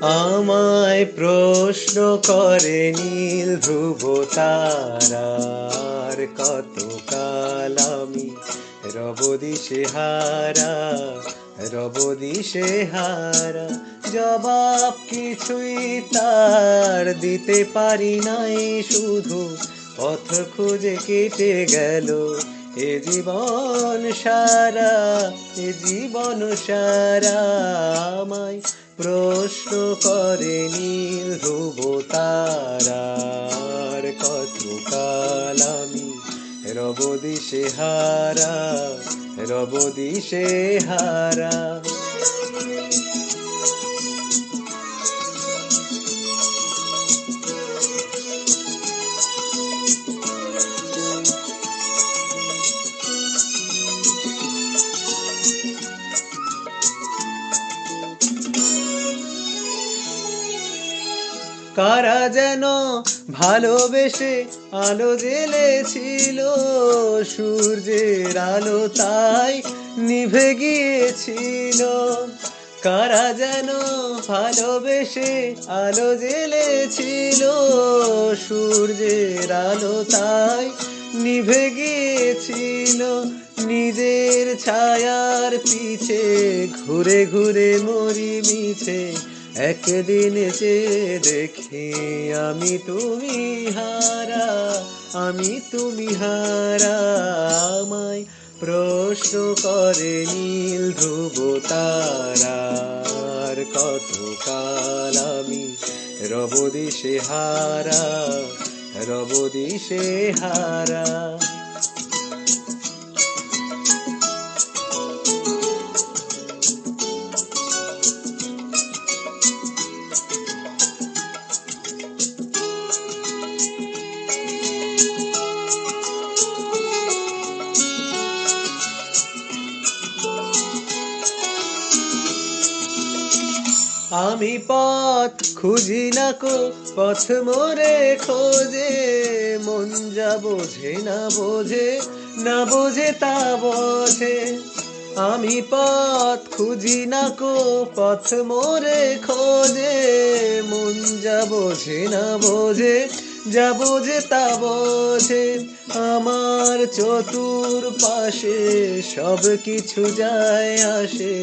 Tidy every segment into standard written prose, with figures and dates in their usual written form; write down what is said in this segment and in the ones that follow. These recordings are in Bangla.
আমায় প্রশ্ন করে নীল ধ্রুব তারার, কতকাল আমি রব দিশেহারা, রব দিশেহারা। জবাব কিছুই তার দিতে পারি নাই, শুধু পথ খুঁজে কেটে গেল এ জীবন সারা, এ জীবন সারা। আমায় প্রশ্ন করে নীল ধ্রুব তারার, কতকাল আমি রব দিশেহারা, রব দিশেহারা। কারা যেন ভালোবেসে আলো জ্বেলেছিল, সূর্যের আলো তাই নিভে গিয়েছিল। কারা যেন ভালোবেসে আলো জ্বেলেছিল, সূর্যের আলো তাই নিভে গিয়েছিল। নিজের ছায়ার পিছে ঘুরে ঘুরে মরি মিছে, একদিন যে দেখি আমি তুমি হারা, আমি তুমি হারা। আমায় প্রশ্ন করে নীল ধ্রুব তারার, কতকাল আমি রব দিশেহারা, রব দিশেহারা। আমি পথ খুঁজি না কো, পথ মোরে খোঁজে, মন যা বোঝে না বোঝে, না বোঝে তা বোঝে। আমি পথ খুঁজি না কো, পথ মোরে খোঁজে, মন যা বোঝে না বোঝে, যা বোঝে তা বোঝে। আমার চতুর পাশে সব কিছু যায় আসে,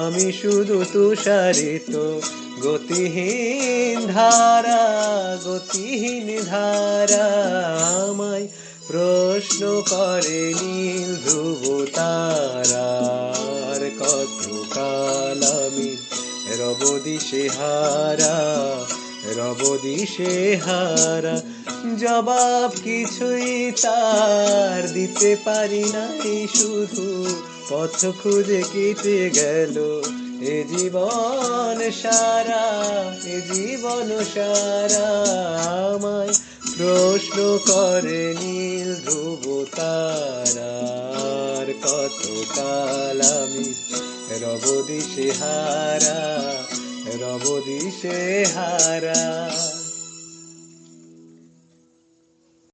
আমি শুধু তুষারিত গতিহীন ধারা, গতিহীন ধারা। আমায় প্রশ্ন করে নীল ধ্রুব তারার, কতকাল আমি রব দিশেহারা, রব দিশেহারা। জবাব কিছুই তার দিতে পারি নাই, শুধু পথ খুঁজে কেটে গেল এ জীবন সারা, এ জীবন সারা। আমায় প্রশ্ন করে নীল ধ্রুব তারার, কতকাল আমি রব দিশেহারা, রব দিশেহারা।